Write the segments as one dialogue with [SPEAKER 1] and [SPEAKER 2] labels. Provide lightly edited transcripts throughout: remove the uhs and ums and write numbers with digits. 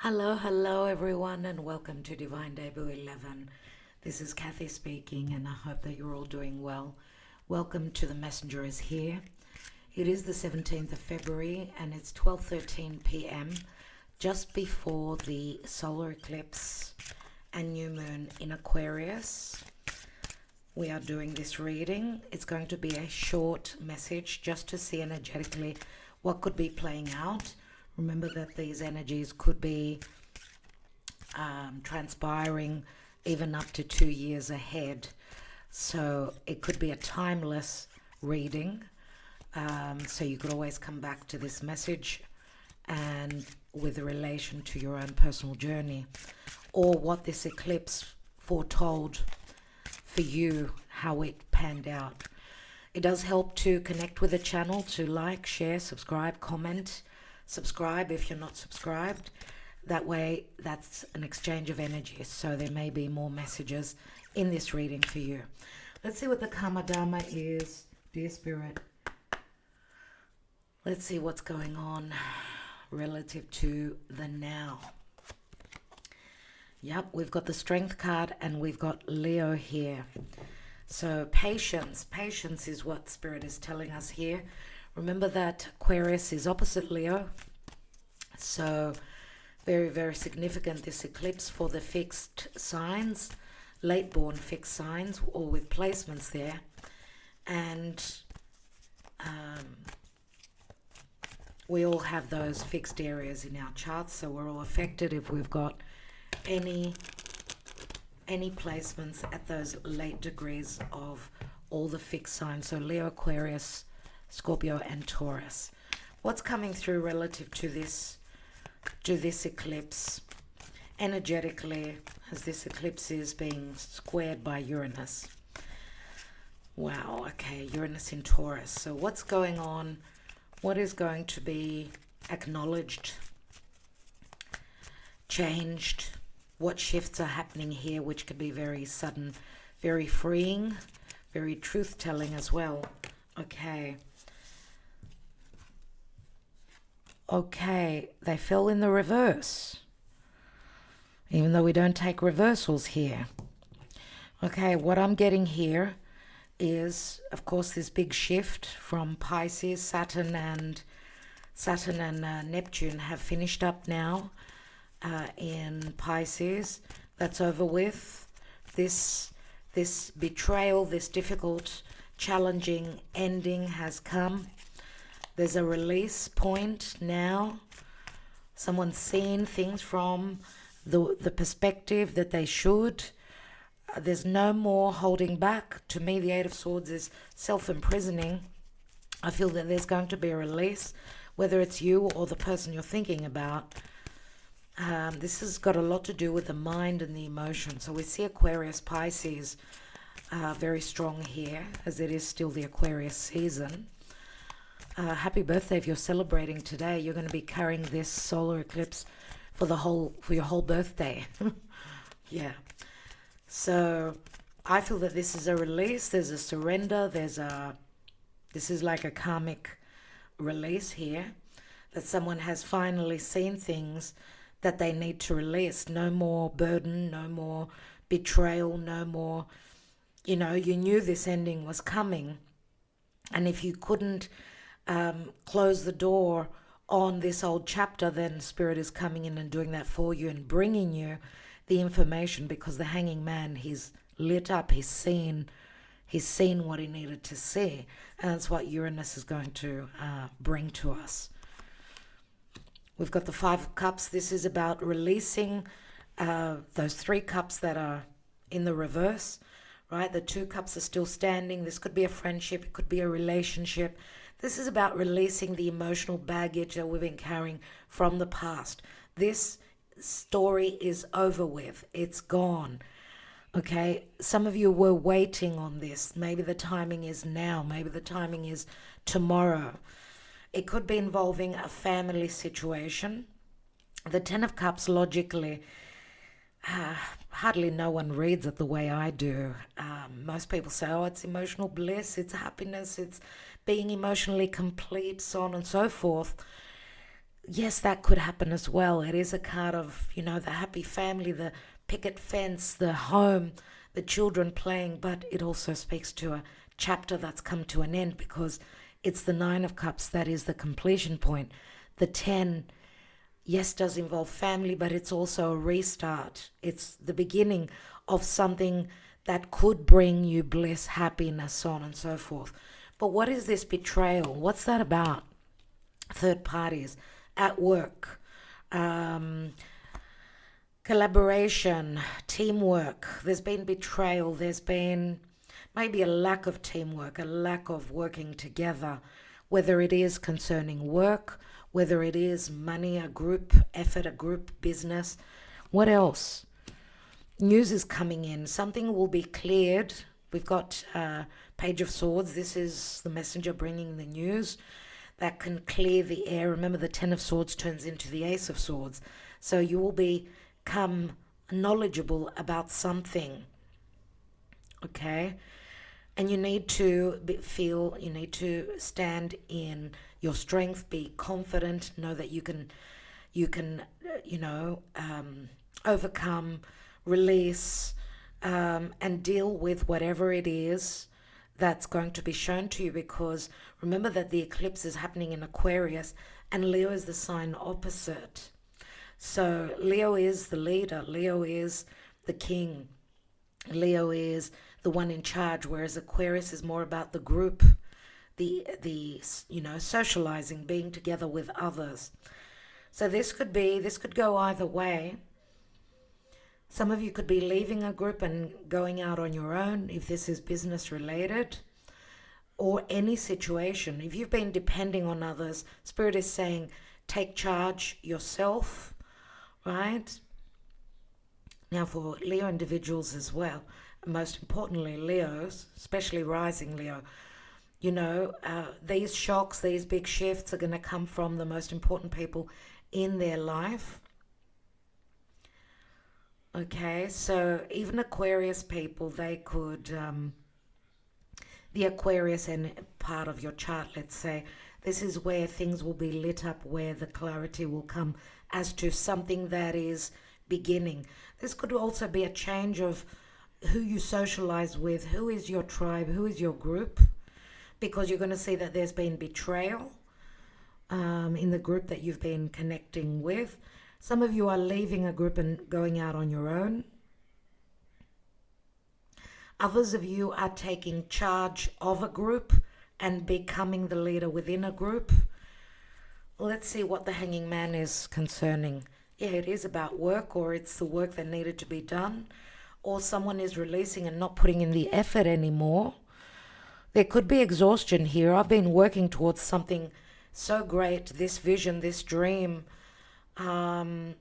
[SPEAKER 1] Hello everyone, and welcome to Divine Debut 11. This is Kathy speaking, and I hope that you're all doing well. Welcome to The Messenger is Here. It is the 17th of February, and it's 12:13 p.m., just before the solar eclipse and new moon in Aquarius. We are doing this reading. It's going to be a short message just to see energetically what could be playing out. Remember that these energies could be transpiring even up to 2 years ahead. So it could be a timeless reading. So you could always come back to this message and with relation to your own personal journey or what this eclipse foretold for you, how it panned out. It does help to connect with the channel, to like, share, subscribe, comment. Subscribe if you're not subscribed. That way, that's an exchange of energy. So there may be more messages in this reading for you. Let's see what the Karma Dharma is, dear Spirit. Let's see what's going on relative to the now. Yep, we've got the Strength card and we've got Leo here. So patience. Patience is what Spirit is telling us here. Remember that Aquarius is opposite Leo. So very, very significant, this eclipse for the fixed signs, late born fixed signs, or with placements there. And we all have those fixed areas in our charts, so we're all affected if we've got any placements at those late degrees of all the fixed signs. So Leo, Aquarius, Scorpio and Taurus. What's coming through relative to this eclipse energetically, as this eclipse is being squared by Uranus? Wow, okay, Uranus in Taurus. So what's going on? What is going to be acknowledged, changed? What shifts are happening here, which could be very sudden, very freeing, very truth-telling as well. Okay, they fell in the reverse, even though we don't take reversals here. Okay, what I'm getting here is, of course, this big shift from Pisces. Saturn and Neptune have finished up now in Pisces. That's over with. This betrayal, this difficult, challenging ending has come. There's a release point now. Someone's seen things from the perspective that they should. There's no more holding back. To me, the Eight of Swords is self-imprisoning. I feel that there's going to be a release, whether it's you or the person you're thinking about. This has got a lot to do with the mind and the emotion. So we see Aquarius, Pisces very strong here, as it is still the Aquarius season. Happy birthday if you're celebrating today. You're going to be carrying this solar eclipse for your whole birthday. Yeah. So I feel that this is a release. There's a surrender. This is like a karmic release here, that someone has finally seen things that they need to release. No more burden, no more betrayal, no more, you knew this ending was coming. And if you couldn't close the door on this old chapter, then Spirit is coming in and doing that for you and bringing you the information, because the hanging man, he's lit up, he's seen what he needed to see, and that's what Uranus is going to bring to us. We've got the Five of Cups. This is about releasing those three cups that are in the reverse, right? The two cups are still standing. This could be a friendship, it could be a relationship. This is about releasing the emotional baggage that we've been carrying from the past. This story is over with. It's gone. Okay? Some of you were waiting on this. Maybe the timing is now. Maybe the timing is tomorrow. It could be involving a family situation. The Ten of Cups, logically, hardly no one reads it the way I do. Most people say, oh, it's emotional bliss, it's happiness, it's being emotionally complete, so on and so forth. yes, that could happen as well. It is a card of, you know, the happy family, the picket fence, the home, the children playing, but it also speaks to a chapter that's come to an end, because it's the Nine of Cups that is the completion point. The 10, yes, does involve family, but it's also a restart. It's the beginning of something that could bring you bliss, happiness, so on and so forth. But what is this betrayal? What's that about? Third parties at work, collaboration, teamwork. There's been betrayal. There's been maybe a lack of teamwork, a lack of working together, whether it is concerning work, whether it is money, a group effort, a group business. What else? News is coming in. Something will be cleared. We've got Page of Swords. This is the messenger bringing the news that can clear the air. Remember, the Ten of Swords turns into the Ace of Swords. So you will become knowledgeable about something. Okay? And you need to you need to stand in your strength, be confident, know that you can, overcome, release, and deal with whatever it is that's going to be shown to you, because remember that the eclipse is happening in Aquarius and Leo is the sign opposite. So Leo is the leader, Leo is the king, Leo is the one in charge, whereas Aquarius is more about the group, the socializing, being together with others. So this could go either way. Some of you could be leaving a group and going out on your own if this is business related, or any situation. If you've been depending on others, Spirit is saying take charge yourself, right? Now for Leo individuals as well, most importantly Leos, especially rising Leo, these shocks, these big shifts are going to come from the most important people in their life. Okay, so even Aquarius people, they could, the Aquarius and part of your chart, let's say, this is where things will be lit up, where the clarity will come as to something that is beginning. This could also be a change of who you socialize with, who is your tribe, who is your group, because you're going to see that there's been betrayal in the group that you've been connecting with. Some of you are leaving a group and going out on your own. Others of you are taking charge of a group and becoming the leader within a group. Let's see what the Hanging Man is concerning. Yeah, it is about work, or it's the work that needed to be done, or someone is releasing and not putting in the effort anymore. There could be exhaustion here. I've been working towards something so great, this vision, this dream, and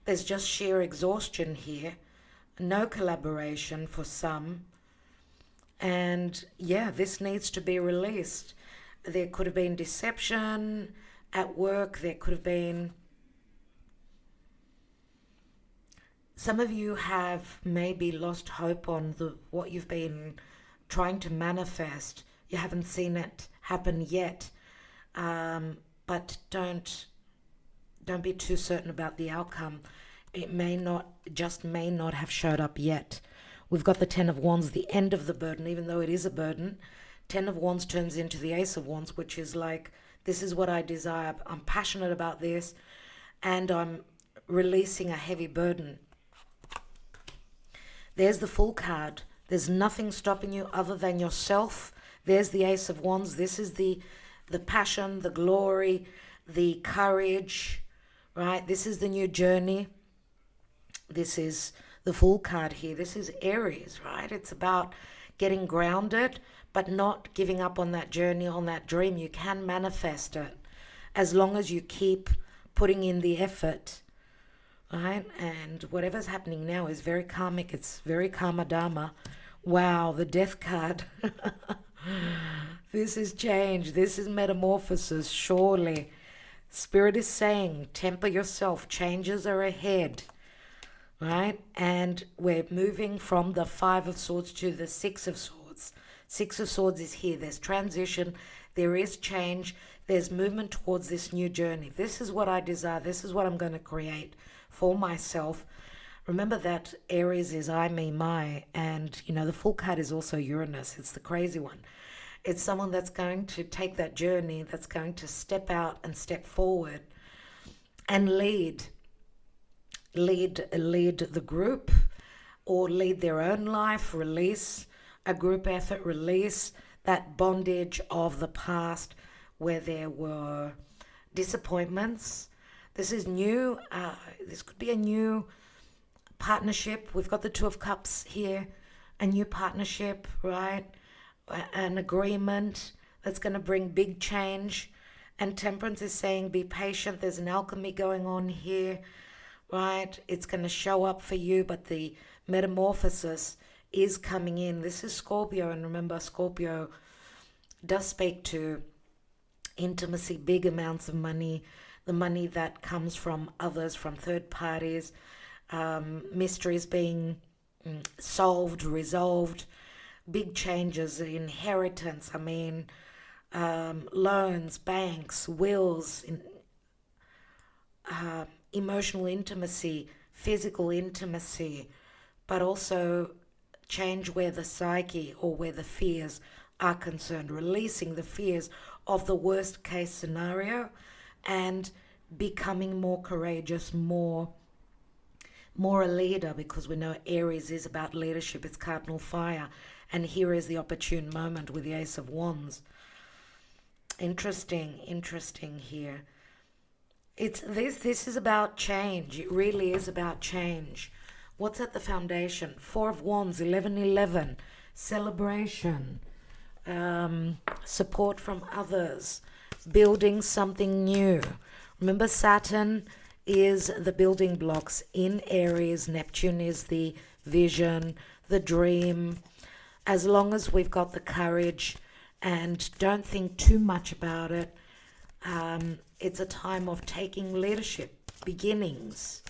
[SPEAKER 1] there's just sheer exhaustion here. No collaboration for some. And yeah, this needs to be released. There could have been deception at work. There could have been... Some of you have maybe lost hope on what you've been trying to manifest. You haven't seen it happen yet. But don't be too certain about the outcome. It may not have showed up yet. We've got the Ten of Wands, the end of the burden, even though it is a burden. Ten of Wands turns into the Ace of Wands, which is like, this is what I desire. I'm passionate about this, and I'm releasing a heavy burden. There's the Fool card. There's nothing stopping you other than yourself. There's the Ace of Wands. This is the passion, the glory, the courage, right? This is the new journey. This is the Fool card here. This is Aries, right? It's about getting grounded, but not giving up on that journey, on that dream. You can manifest it as long as you keep putting in the effort, right? And whatever's happening now is very karmic. It's very karma dharma. Wow, the Death card. This is change. This is metamorphosis, surely. Spirit is saying, temper yourself. Changes are ahead, right? And we're moving from the Five of Swords to the Six of Swords. Six of Swords is here. There's transition. There is change. There's movement towards this new journey. This is what I desire. This is what I'm going to create for myself. Remember that Aries is I, me, my, and the full card is also Uranus. It's the crazy one. It's someone that's going to take that journey, that's going to step out and step forward and lead the group, or lead their own life, release a group effort, release that bondage of the past where there were disappointments. This is new. This could be a new partnership. We've got the Two of Cups here, a new partnership, right? An agreement that's going to bring big change. And Temperance is saying be patient. There's an alchemy going on here, right? It's going to show up for you, but the metamorphosis is coming in. This is Scorpio, and remember, Scorpio does speak to intimacy, big amounts of money, the money that comes from others, from third parties, mysteries being solved, resolved, big changes, inheritance, loans, banks, wills, emotional intimacy, physical intimacy, but also change where the psyche or where the fears are concerned, releasing the fears of the worst case scenario and becoming more courageous, more a leader, because we know Aries is about leadership. It's cardinal fire, and here is the opportune moment with the Ace of Wands. Interesting here. This is about change. It really is about change. What's at the foundation? Four of Wands, 1111, celebration, support from others, building something new. Remember, Saturn is the building blocks in Aries. Neptune is the vision, the dream. As long as we've got the courage and don't think too much about it, it's a time of taking leadership, beginnings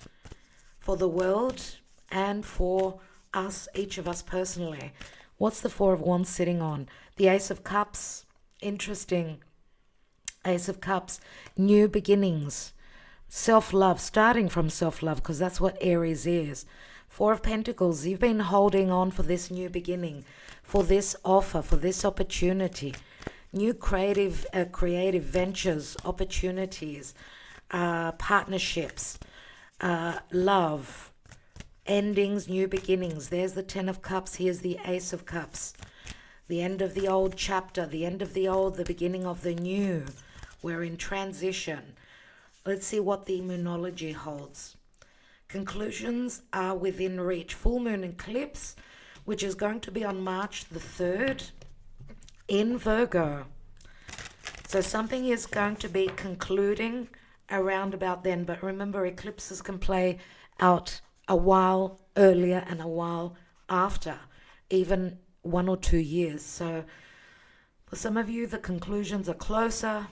[SPEAKER 1] for the world and for us, each of us personally. What's the Four of Wands sitting on? The Ace of Cups. Interesting. Ace of Cups. New beginnings. Self-love. Starting from self-love, because that's what Aries is. Four of Pentacles. You've been holding on for this new beginning, for this offer, for this opportunity. New creative ventures, opportunities, partnerships, love, endings, new beginnings. There's the Ten of Cups. Here's the Ace of Cups. The end of the old chapter, the end of the old, the beginning of the new. We're in transition. Let's see what the Moonology holds. Conclusions are within reach. Full moon eclipse, which is going to be on March the 3rd in Virgo. So something is going to be concluding around about then. But remember, eclipses can play out a while earlier and a while after, even 1 or 2 years. So for some of you, the conclusions are closer,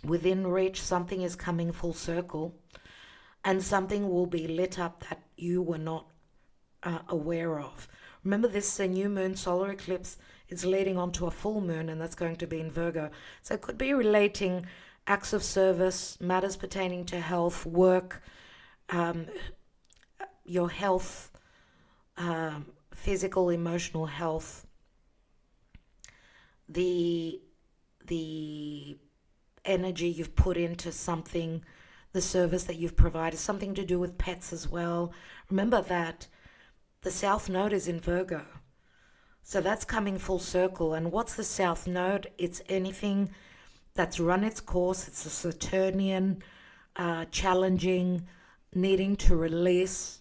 [SPEAKER 1] within reach. Something is coming full circle, and something will be lit up that you were not aware of. Remember, this is a new moon solar eclipse. It's leading on to a full moon, and that's going to be in Virgo. So it could be relating acts of service, matters pertaining to health, work, your health, physical, emotional health, the energy you've put into something, the service that you've provided, something to do with pets as well. Remember that the South Node is in Virgo. So that's coming full circle. And what's the South Node? It's anything that's run its course. It's a Saturnian, challenging, needing to release,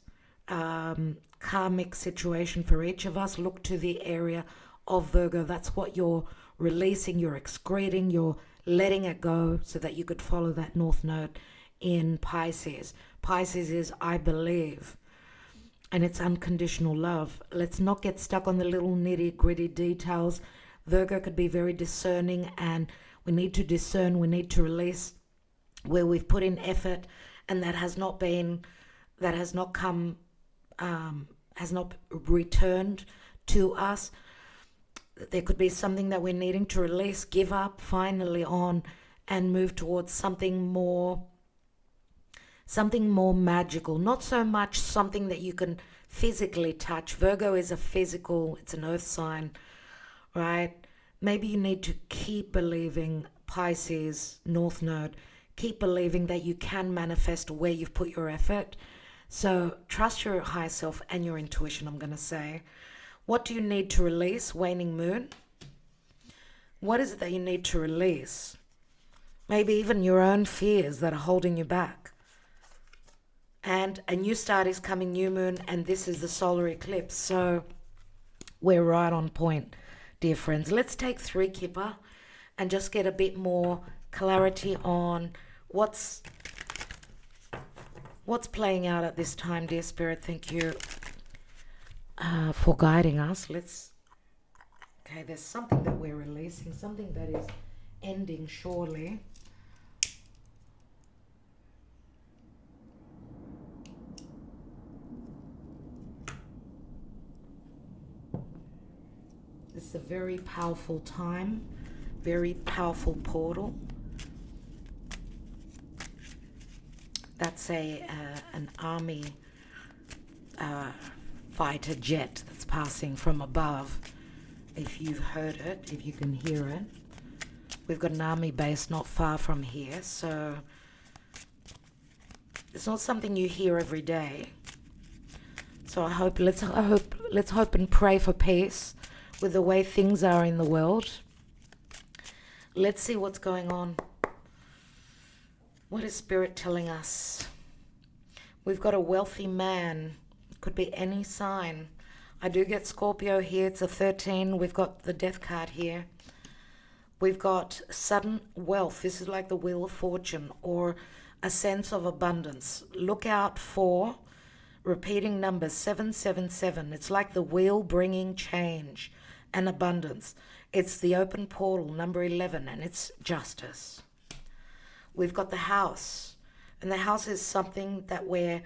[SPEAKER 1] karmic situation for each of us. Look to the area of Virgo. That's what you're releasing, you're excreting, you're letting it go, so that you could follow that North Node in Pisces. Pisces is I believe, and it's unconditional love. Let's not get stuck on the little nitty-gritty details. Virgo could be very discerning, and we need to discern, we need to release where we've put in effort and that has not come, has not returned to us. There could be something that we're needing to release, give up finally on, and move towards something more magical, not so much something that you can physically touch. Virgo is a physical, it's an earth sign, right? Maybe you need to keep believing, Pisces, North Node, keep believing that you can manifest where you've put your effort. So trust your higher self and your intuition, I'm going to say. What do you need to release, waning moon? What is it that you need to release? Maybe even your own fears that are holding you back. And a new start is coming, new moon, and this is the solar eclipse. So we're right on point, dear friends. Let's take 3, Kipper, and just get a bit more clarity on what's playing out at this time, dear Spirit. Thank you for guiding us. Okay, there's something that we're releasing, something that is ending surely. This is a very powerful time, very powerful portal. That's an army fighter jet that's passing from above. If you've heard it, if you can hear it. We've got an army base not far from here, so it's not something you hear every day. So let's hope and pray for peace with the way things are in the world. Let's see what's going on. What is Spirit telling us? We've got a wealthy man. Could be any sign. I do get Scorpio here. It's a 13. We've got the death card here. We've got sudden wealth. This is like the Wheel of Fortune or a sense of abundance. Look out for repeating numbers 777. It's like the wheel bringing change and abundance. It's the open portal, number 11, and it's justice. We've got the house, and the house is something that we're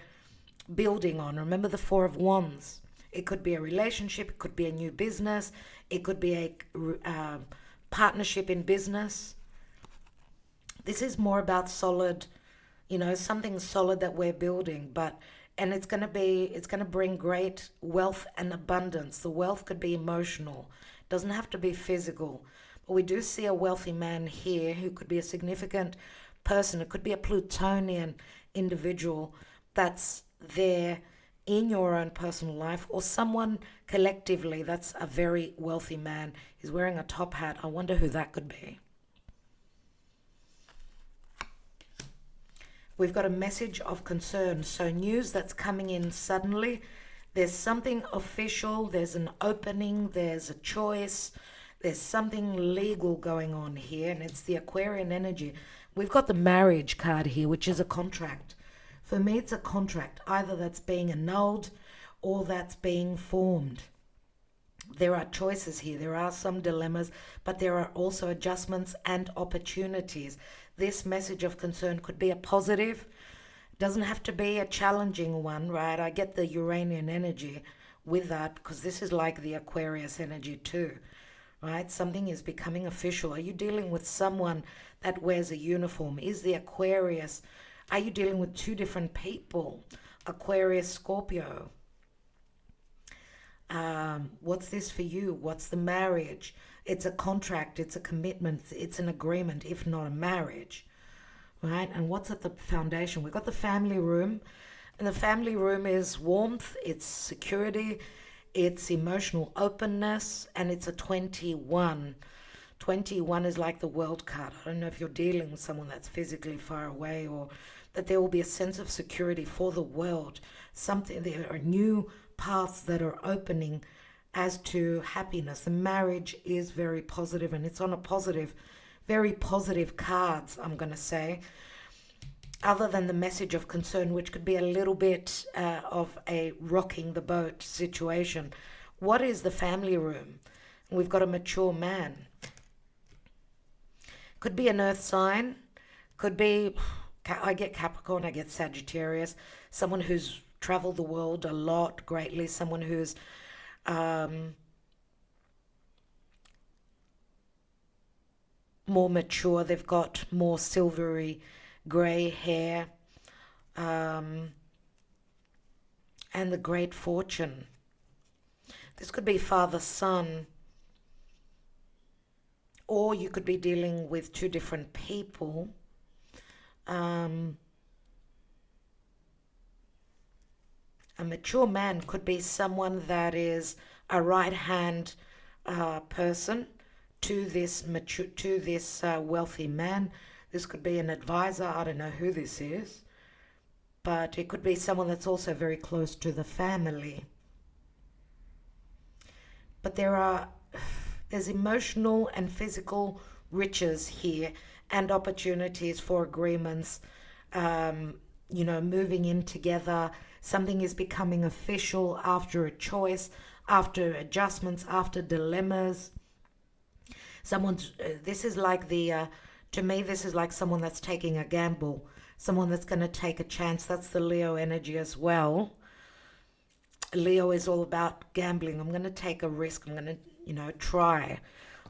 [SPEAKER 1] building on. Remember the 4 of Wands. It could be a relationship, it could be a new business, it could be a partnership in business. This is more about solid, something solid that we're building, and it's going to bring great wealth and abundance. The wealth could be emotional, doesn't have to be physical. But we do see a wealthy man here who could be a significant person. It could be a Plutonian individual that's there in your own personal life, or someone collectively that's a very wealthy man. He's wearing a top hat. I wonder who that could be. We've got a message of concern. So news that's coming in suddenly. There's something official. There's an opening. There's a choice. There's something legal going on here. And it's the Aquarian energy. We've got the marriage card here, which is a contract. For me, it's a contract. Either that's being annulled or that's being formed. There are choices here. There are some dilemmas, but there are also adjustments and opportunities. This message of concern could be a positive. It doesn't have to be a challenging one, right? I get the Uranian energy with that because this is like the Aquarius energy too, right? Something is becoming official. Are you dealing with someone that wears a uniform? Is the Aquarius, are you dealing with 2 different people? Aquarius, Scorpio. What's this for you? What's the marriage? It's a contract, it's a commitment, it's an agreement, if not a marriage, right? And what's at the foundation? We've got the family room, and the family room is warmth, it's security, it's emotional openness, and it's a 21. 21 is like the world card. I don't know if you're dealing with someone that's physically far away, or that there will be a sense of security for the world. There are new paths that are opening as to happiness. The marriage is very positive, and it's on a positive, very positive cards, I'm going to say, other than the message of concern, which could be a little bit of a rocking the boat situation. What is the family room? We've got a mature man. Could be an earth sign, could be, I get Capricorn, I get Sagittarius, someone who's traveled the world a lot, greatly, someone who's more mature. They've got more silvery grey hair. And the great fortune. This could be father-son, or you could be dealing with two different people. A mature man could be someone that is a right-hand person to this wealthy man. This could be an advisor. I don't know who this is, but it could be someone that's also very close to the family. But there's emotional and physical riches here, and opportunities for agreements, moving in together. Something is becoming official after a choice, after adjustments, after dilemmas. This is like to me, this is like someone that's taking a gamble, someone that's going to take a chance. That's the Leo energy as well. Leo is all about gambling. I'm going to take a risk. I'm going to, try.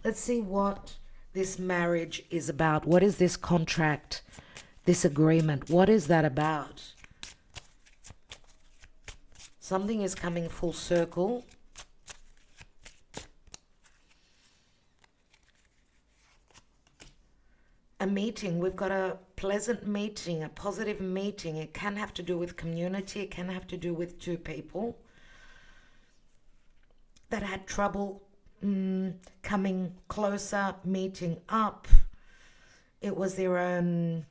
[SPEAKER 1] Let's see what this marriage is about. What is this contract, this agreement? What is that about? Something is coming full circle. A meeting. We've got a pleasant meeting, a positive meeting. It can have to do with community. It can have to do with two people that had trouble coming closer, meeting up. It was their own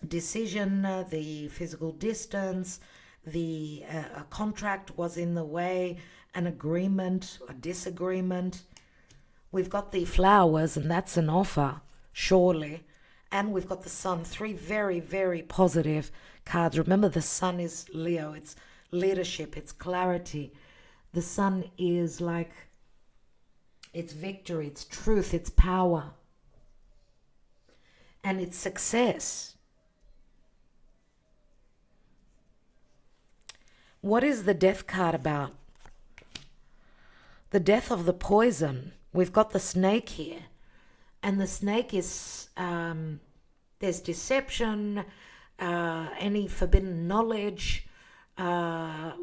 [SPEAKER 1] decision, the physical distance, a contract was in the way, an agreement, a disagreement. We've got the flowers, and that's an offer, surely. And we've got the sun, three very, very positive cards. Remember, the sun is Leo. It's leadership. It's clarity. The sun is like, it's victory. It's truth. It's power. And it's success. What is the death card about? The death of the poison. We've got the snake here. And the snake is, there's deception, any forbidden knowledge,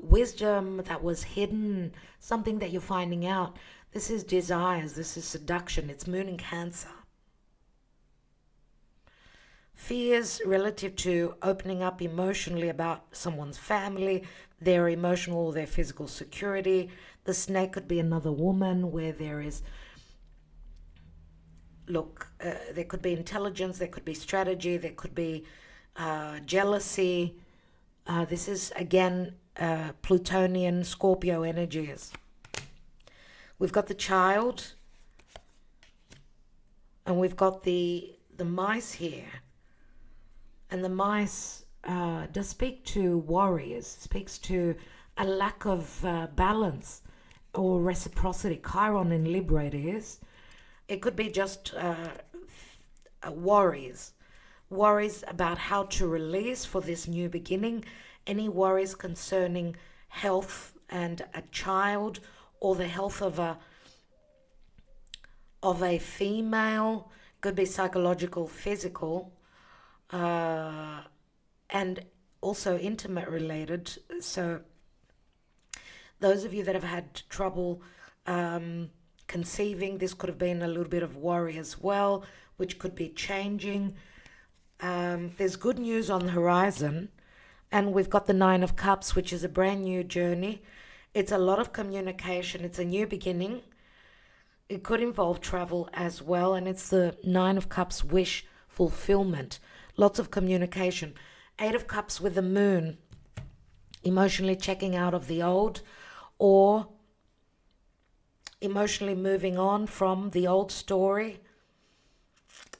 [SPEAKER 1] wisdom that was hidden, something that you're finding out. This is desires, this is seduction, it's moon in Cancer. Fears relative to opening up emotionally about someone's family, their emotional or their physical security. The snake could be another woman where there is, there could be intelligence, there could be strategy, there could be jealousy. This is, again, Plutonian Scorpio energies. We've got the child, and we've got the mice here. And the mice does speak to warriors, speaks to a lack of balance or reciprocity. Chiron in Libra it is. It could be just worries about how to release for this new beginning. Any worries concerning health and a child, or the health of a female. Could be psychological, physical, and also intimate related. So those of you that have had trouble conceiving, this could have been a little bit of worry as well, which could be changing. There's good news on the horizon, and we've got the Nine of Cups, which is a brand new journey. It's a lot of communication. It's a new beginning. It could involve travel as well, and it's the Nine of Cups wish fulfillment. Lots of communication. Eight of Cups with the moon, emotionally checking out of the old, or emotionally moving on from the old story.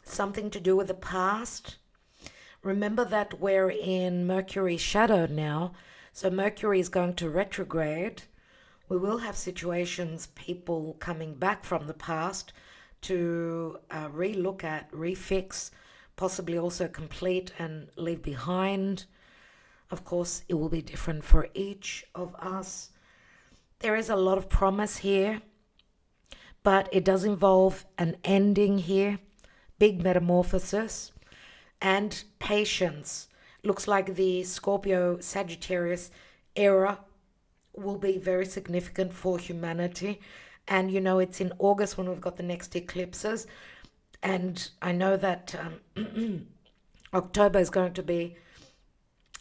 [SPEAKER 1] Something to do with the past. Remember that we're in Mercury shadow now, so Mercury is going to retrograde. We will have situations, people coming back from the past to re-look at, refix, possibly also complete and leave behind. Of course, it will be different for each of us. There is a lot of promise here, but it does involve an ending here. big metamorphosis, and patience. Looks like the Scorpio Sagittarius era will be very significant for humanity. And you know, it's in August when we've got the next eclipses. And I know that October is going to be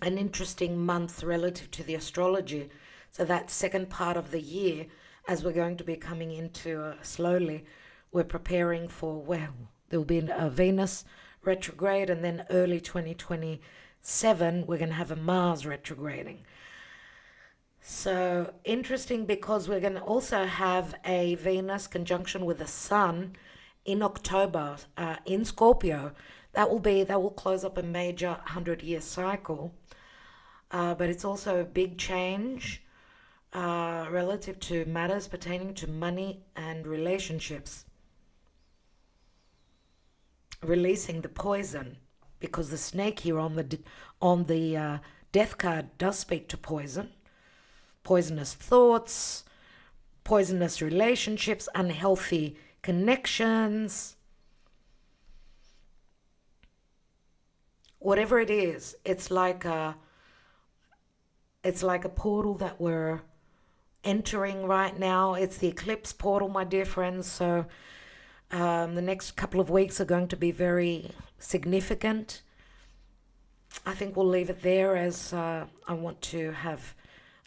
[SPEAKER 1] an interesting month relative to the astrology. So that second part of the year, as we're going to be coming into slowly, we're preparing for, well, there will be a Venus retrograde, and then early 2027, we're going to have a Mars retrograding. So interesting, because we're going to also have a Venus conjunction with the Sun in October in Scorpio. That will close up a major 100-year cycle. But it's also a big change relative to matters pertaining to money and relationships. Releasing the poison, because the snake here on the death card does speak to poison, poisonous thoughts, poisonous relationships, unhealthy connections. Whatever it is, it's like a portal that we're entering right now. It's the eclipse portal, my dear friends. So the next couple of weeks are going to be very significant. I think we'll leave it there, as I want to have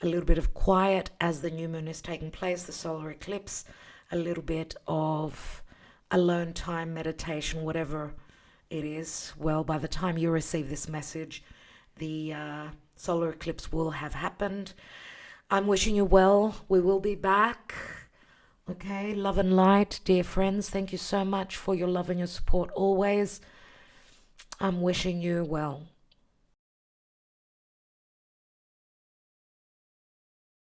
[SPEAKER 1] a little bit of quiet as the new moon is taking place, the solar eclipse, a little bit of alone time, meditation, whatever it is. Well, by the time you receive this message, the solar eclipse will have happened. I'm wishing you well. We will be back. Okay, love and light, dear friends. Thank you so much for your love and your support always. I'm wishing you well.